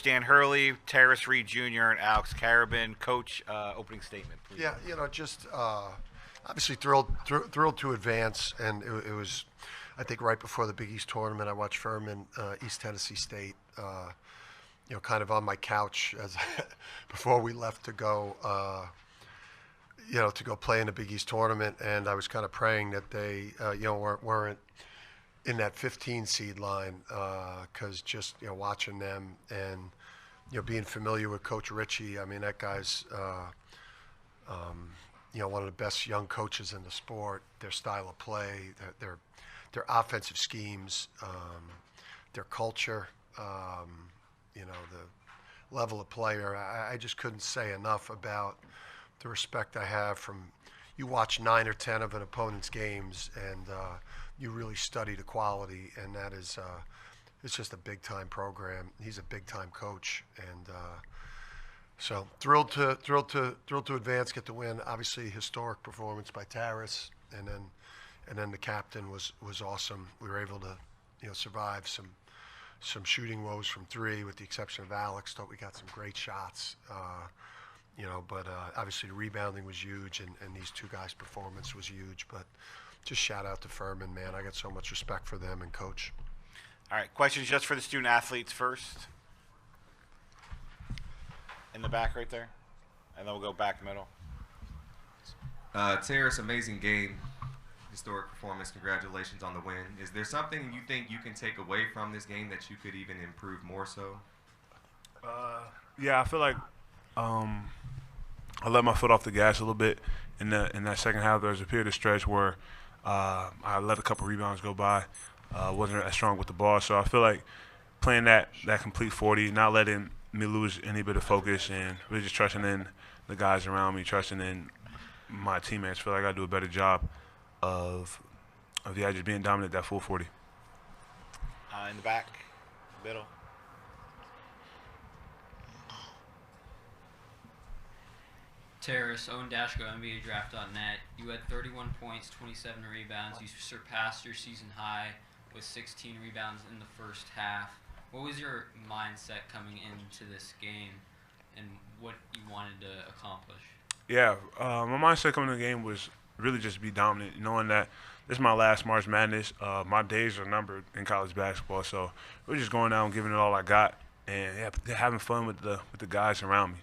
Coach Dan Hurley, Terrace Reed Jr., and Alex Carabin. Coach, opening statement, please. Yeah, just obviously thrilled to advance, and it was, I think, right before the Big East tournament. I watched Furman, East Tennessee State, kind of on my couch as before we left to go, to go play in the Big East tournament, and I was kind of praying that they, weren't in that 15 seed line, because just watching them and being familiar with Coach Ritchie. I mean, that guy's one of the best young coaches in the sport. Their style of play, their offensive schemes, their culture, the level of player. I just couldn't say enough about the respect I have from. You watch 9 or 10 of an opponent's games, and you really study the quality, and that is it's just a big time program. He's a big time coach, and so thrilled to advance, get the win. Obviously, historic performance by Terrace, and then the captain was awesome. We were able to survive some shooting woes from three, with the exception of Alex. Thought we got some great shots. But obviously the rebounding was huge, and these two guys' performance was huge. But just shout out to Furman, man. I got so much respect for them and Coach. All right, questions just for the student athletes first. In the back right there, and then we'll go back middle. Terrace, amazing game, historic performance. Congratulations on the win. Is there something you think you can take away from this game that you could even improve more so? Yeah, I feel like I let my foot off the gas a little bit in that second half. There was a period of stretch where I let a couple rebounds go by. Wasn't as strong with the ball, so I feel like playing that complete 40, not letting me lose any bit of focus, and really just trusting in the guys around me, trusting in my teammates. I feel like I gotta do a better job of just being dominant that full 40. In the back, middle. Terrace, Owen Dashko, NBADraft.net. You had 31 points, 27 rebounds. You surpassed your season high with 16 rebounds in the first half. What was your mindset coming into this game, and what you wanted to accomplish? Yeah, my mindset coming to the game was really just be dominant, knowing that this is my last March Madness. My days are numbered in college basketball, so we're just going out and giving it all I got, and having fun with the guys around me.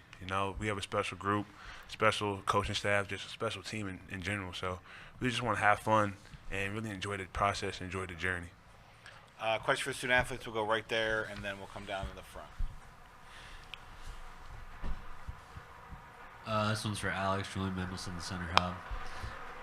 We have a special group, special coaching staff, just a special team in general. So we just want to have fun and really enjoy the process, enjoy the journey. Question for the student athletes. We'll go right there, and then we'll come down to the front. This one's for Alex, Julian Mendelson, the Center Hub.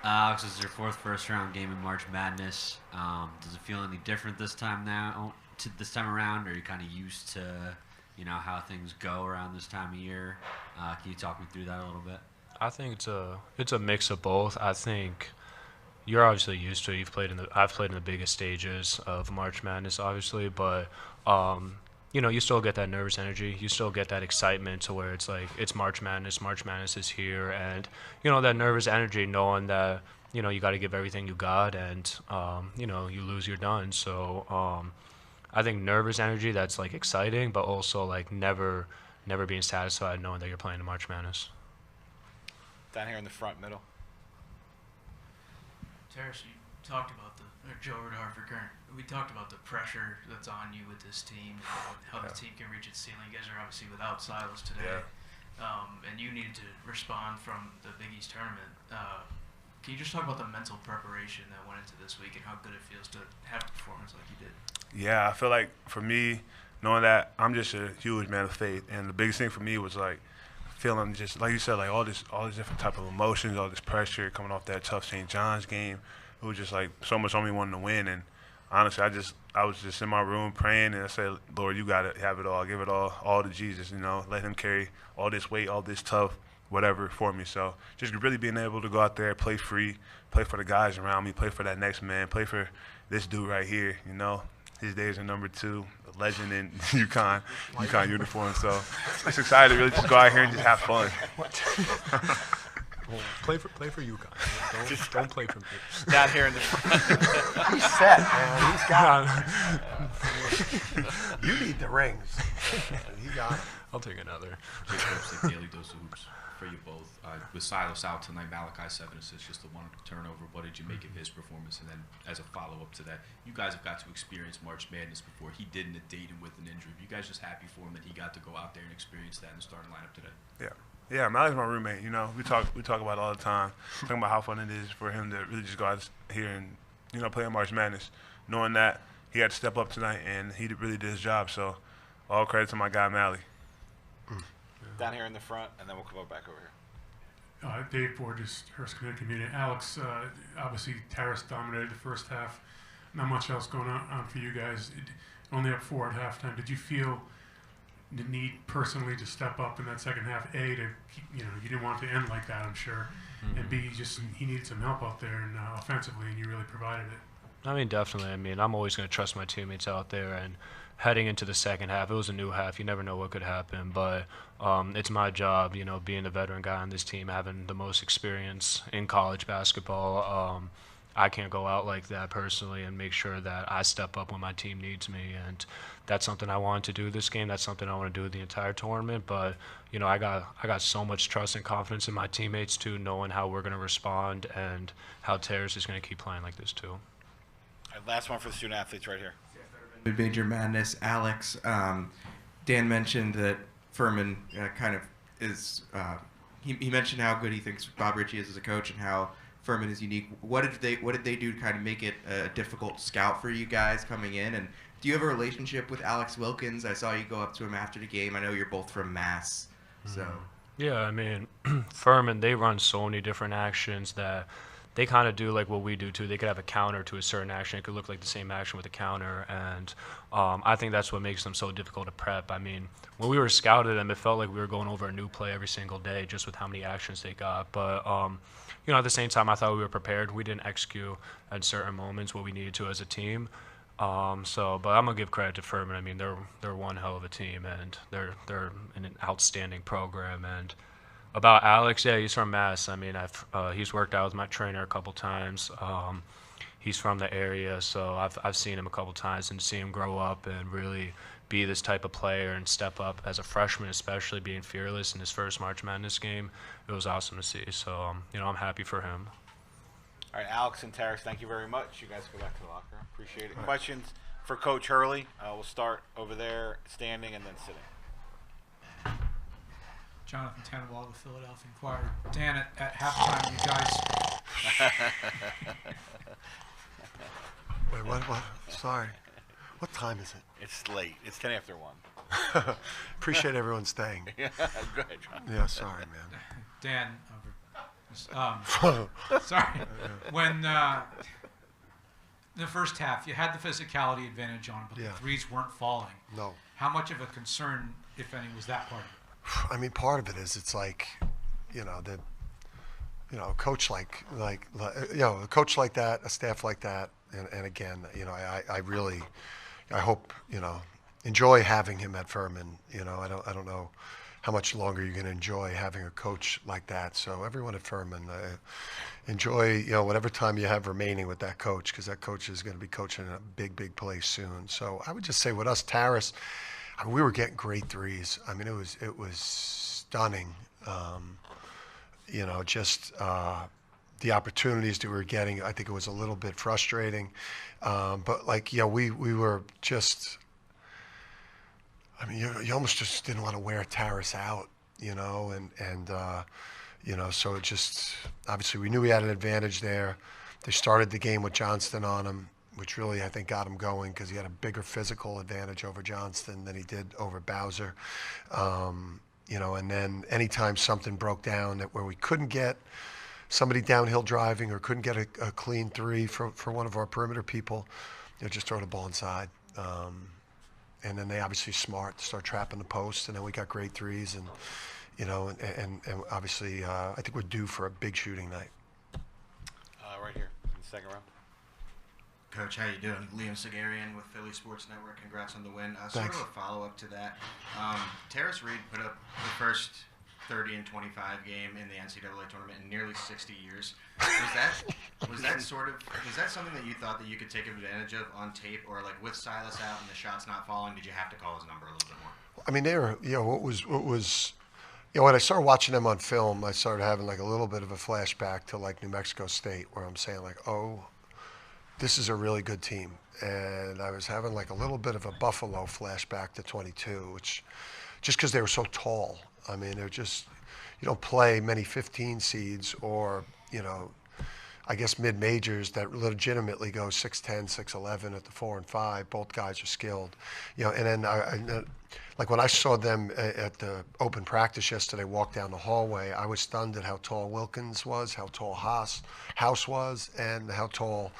Alex, this is your fourth first-round game in March Madness. Does it feel any different this time around, or are you kind of used to, how things go around this time of year? Can you talk me through that a little bit? I think it's a mix of both. I think you're obviously used to it. I've played in the biggest stages of March Madness, obviously, but you still get that nervous energy. You still get that excitement to where it's like it's March Madness. March Madness is here, and that nervous energy, knowing that you got to give everything you got, and you lose, you're done. So I think nervous energy, that's like exciting, but also like never being satisfied knowing that you're playing in March Madness. Down here in the front middle. Terrace, you talked about Joe Hartford Current. We talked about the pressure that's on you with this team, how the team can reach its ceiling. You guys are obviously without Silas today, and you needed to respond from the Big East tournament. Can you just talk about the mental preparation that went into this week and how good it feels to have a performance like you did? Yeah, I feel like for me, knowing that I'm just a huge man of faith, and the biggest thing for me was like feeling just like you said, like all these different type of emotions, all this pressure coming off that tough St. John's game. It was just like so much on me wanting to win, and honestly, I was just in my room praying, and I said, Lord, you got to have it all, give it all to Jesus, let him carry all this weight, all this tough, whatever for me. So just really being able to go out there, play free, play for the guys around me, play for that next man, play for this dude right here. His days are number 2, a legend in UConn uniform. So just excited to really just go out here and just have fun. Well, play for UConn. Don't play for me. Down here in the front. He's set, man. He's got it. You need the rings. He got it. I'll take another. Jake Hopes, like Daily Dose of Hoops for you both. With Silas out tonight, Malachi 7 assists, just the one turnover. What did you make of his performance? And then as a follow-up to that, you guys have got to experience March Madness before. He didn't at Dayton with an injury. You guys just happy for him that he got to go out there and experience that in the starting lineup today? Yeah, Mally's my roommate. You know, we talk about it all the time. Talking about how fun it is for him to really just go out here and play in March Madness, knowing that he had to step up tonight and he really did his job. So, all credit to my guy Mally. Down here in the front, and then we'll come back over here. Dave Borges, Hearst Connecticut Community. Alex, obviously Terrace dominated the first half. Not much else going on for you guys. Only up 4 at halftime. Did you feel the need personally to step up in that second half? A, to you didn't want it to end like that, I'm sure. Mm-hmm. And B, just he needed some help out there and offensively, and you really provided it. I mean, definitely. I mean, I'm always going to trust my teammates out there. And heading into the second half, it was a new half. You never know what could happen. But it's my job, being the veteran guy on this team, having the most experience in college basketball. I can't go out like that personally and make sure that I step up when my team needs me. And that's something I wanted to do this game. That's something I want to do the entire tournament. But, I got so much trust and confidence in my teammates, too, knowing how we're going to respond and how Terrace is going to keep playing like this, too. All right, last one for the student athletes right here. Major Madness, Alex. Dan mentioned that Furman kind of is. He mentioned how good he thinks Bob Ritchie is as a coach and how Furman is unique. What did they do to kind of make it a difficult scout for you guys coming in? And do you have a relationship with Alex Wilkins? I saw you go up to him after the game. I know you're both from Mass, so. Yeah, I mean, Furman, they run so many different actions that they kind of do like what we do too. They could have a counter to a certain action. It could look like the same action with a counter, and I think that's what makes them so difficult to prep. I mean, when we were scouted them, it felt like we were going over a new play every single day just with how many actions they got. But at the same time, I thought we were prepared. We didn't execute at certain moments what we needed to as a team. But I'm gonna give credit to Furman. I mean, they're one hell of a team, and they're an outstanding program. And about Alex, yeah, he's from Mass. I mean, he's worked out with my trainer a couple times. He's from the area, so I've seen him a couple times and see him grow up and really be this type of player and step up as a freshman, especially being fearless in his first March Madness game. It was awesome to see. So, I'm happy for him. All right, Alex and Terrace, thank you very much. You guys go back to the locker room. Appreciate it. Questions for Coach Hurley? We'll start over there, standing, and then sitting. Jonathan Tannenwald, the Philadelphia Inquirer. Dan, at halftime, you guys. Wait, what? Sorry. What time is it? It's late. It's 10 after 1. Appreciate everyone staying. Go ahead, John. Yeah, sorry, man. Dan, sorry. When the first half, you had the physicality advantage on, but the threes weren't falling. No. How much of a concern, if any, was that part of it? I mean, part of it is it's like, a coach like a coach like that, a staff like that, and again, I hope, enjoy having him at Furman. I don't know how much longer you're going to enjoy having a coach like that. So everyone at Furman, enjoy, whatever time you have remaining with that coach, because that coach is going to be coaching in a big place soon. So I would just say with us, Terrace, we were getting great threes. I mean, it was stunning. The opportunities that we were getting, I think it was a little bit frustrating. But we were just, I mean, you almost just didn't want to wear Terrace out, so it just, obviously we knew we had an advantage there. They started the game with Johnston on him, which really, I think, got him going because he had a bigger physical advantage over Johnston than he did over Bowser. And then anytime something broke down where we couldn't get somebody downhill driving or couldn't get a clean three for one of our perimeter people, just throw the ball inside. And then they obviously smart, start trapping the post, and then we got great threes, and obviously I think we're due for a big shooting night. Right here in the second row. Coach, how you doing? Liam Segarian with Philly Sports Network. Congrats on the win. Sort of a follow-up to that. Terrace Reed put up the first 30 and 25 game in the NCAA tournament in nearly 60 years. Was that something that you thought that you could take advantage of on tape, or like with Silas out and the shots not falling, did you have to call his number a little bit more? I mean, they were, when I started watching them on film, I started having like a little bit of a flashback to like New Mexico State, where I'm saying like, oh, this is a really good team. And I was having like a little bit of a Buffalo flashback to 22, which just because they were so tall. I mean, they're just, you don't play many 15 seeds or, I guess mid-majors that legitimately go 6'10", 6'11" at the 4 and 5. Both guys are skilled. And then like when I saw them at the open practice yesterday walk down the hallway, I was stunned at how tall Wilkins was, how tall House was, and how tall,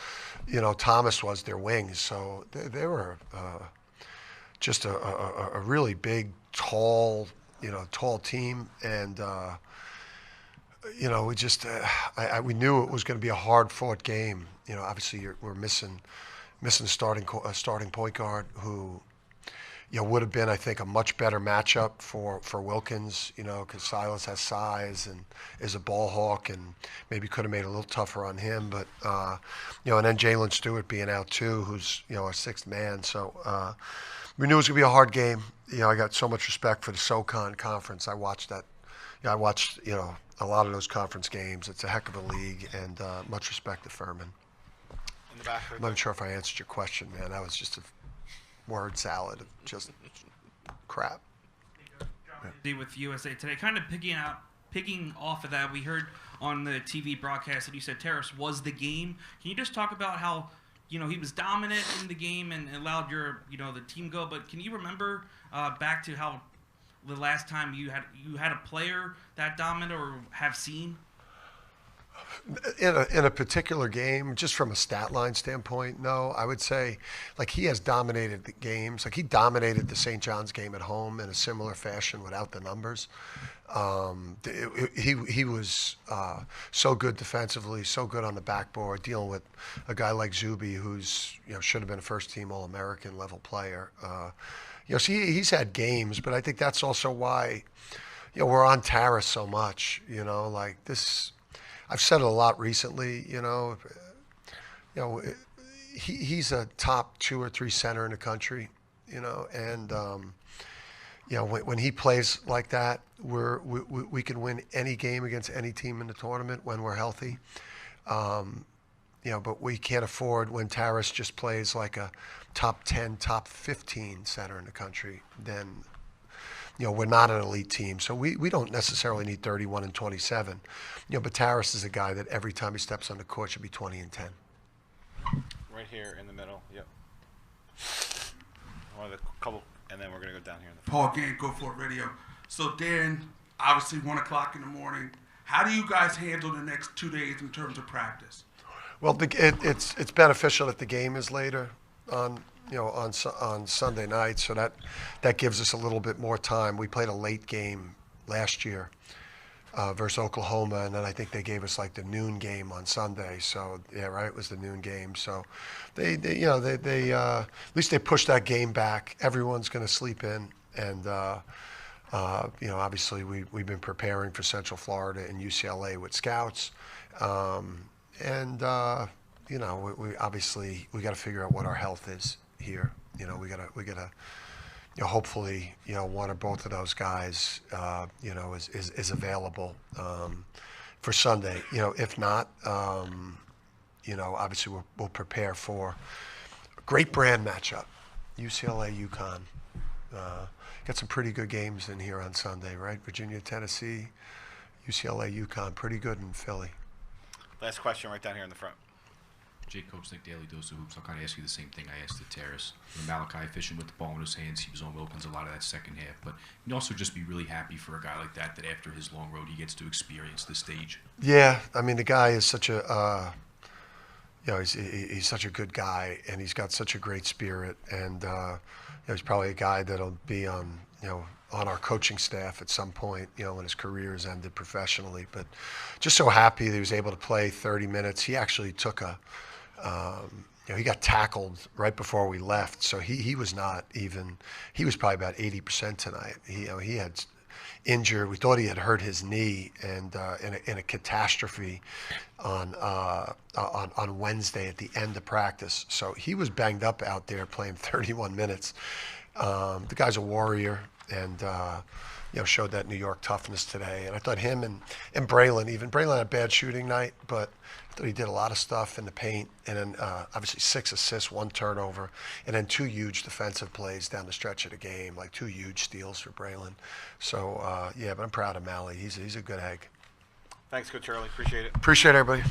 Thomas was, their wings. So they were just a really big, tall team. And, we just, we knew it was going to be a hard-fought game. Obviously we're missing starting point guard who, would have been, I think, a much better matchup for Wilkins, because Silas has size and is a ball hawk, and maybe could have made it a little tougher on him. But, and then Jalen Stewart being out too, who's, our sixth man. So we knew it was going to be a hard game. I got so much respect for the SoCon conference. I watched that. I watched, a lot of those conference games. It's a heck of a league, and much respect to Furman. In the back right I'm not sure if I answered your question, man. That was just a word salad of just crap. With USA Today, kind of picking off of that, we heard on the TV broadcast that you said Terrace was the game. Can you just talk about how he was dominant in the game and allowed the team go? But can you remember back to how the last time you had a player that dominant or have seen? In a particular game, just from a stat line standpoint, no. I would say, like, he has dominated the games. Like, he dominated the St. John's game at home in a similar fashion without the numbers. He was so good defensively, so good on the backboard, dealing with a guy like Zuby, who's should have been a first-team All-American level player. So he's had games, but I think that's also why we're on Taras so much. Like this. I've said it a lot recently, he's a top 2 or 3 center in the country, and when he plays like that, we can win any game against any team in the tournament when we're healthy. But we can't afford when Taras just plays like a top 10, top 15 center in the country, then we're not an elite team. So we don't necessarily need 31 and 27. But Taras is a guy that every time he steps on the court should be 20 and 10. Right here in the middle. Yep. One of the couple, and then we're going to go down here in the front. Paul Gant, Go For It Radio. So, Dan, obviously 1 o'clock in the morning. How do you guys handle the next 2 days in terms of practice? Well, it's beneficial that the game is later on Sunday night, so that gives us a little bit more time. We played a late game last year versus Oklahoma, and then I think they gave us like the noon game on Sunday. So yeah, right, it was the noon game. So they at least they pushed that game back. Everyone's going to sleep in, and obviously we've been preparing for Central Florida and UCLA with scouts. We obviously got to figure out what our health is here. We gotta hopefully one or both of those guys is available for Sunday. If not, obviously we'll prepare for a great brand matchup, UCLA UConn. Got some pretty good games in here on Sunday, right? Virginia, Tennessee, UCLA UConn, pretty good in Philly. Last question right down here in the front. Jake Coach, Nick Daly, Dose of Hoops. I'll kind of ask you the same thing I asked the Terrace. Malachi fishing with the ball in his hands. He was on Wilkins a lot of that second half. But you'd also just be really happy for a guy like that after his long road, he gets to experience the stage. Yeah, I mean, the guy is such a, he's such a good guy, and he's got such a great spirit. And he's probably a guy that'll be on our coaching staff at some point, when his career is ended professionally. But just so happy that he was able to play 30 minutes. He actually took he got tackled right before we left, so he was not even. He was probably about 80% tonight. He had injured. We thought he had hurt his knee, and in a catastrophe on Wednesday at the end of practice. So he was banged up out there playing 31 minutes. The guy's a warrior, and showed that New York toughness today. And I thought him and Braylon, Braylon had a bad shooting night, but I thought he did a lot of stuff in the paint. And then obviously 6 assists, 1 turnover, and then 2 huge defensive plays down the stretch of the game, like 2 huge steals for Braylon. So but I'm proud of Mally. He's a good egg. Thanks, Coach Hurley. Appreciate it. Appreciate everybody.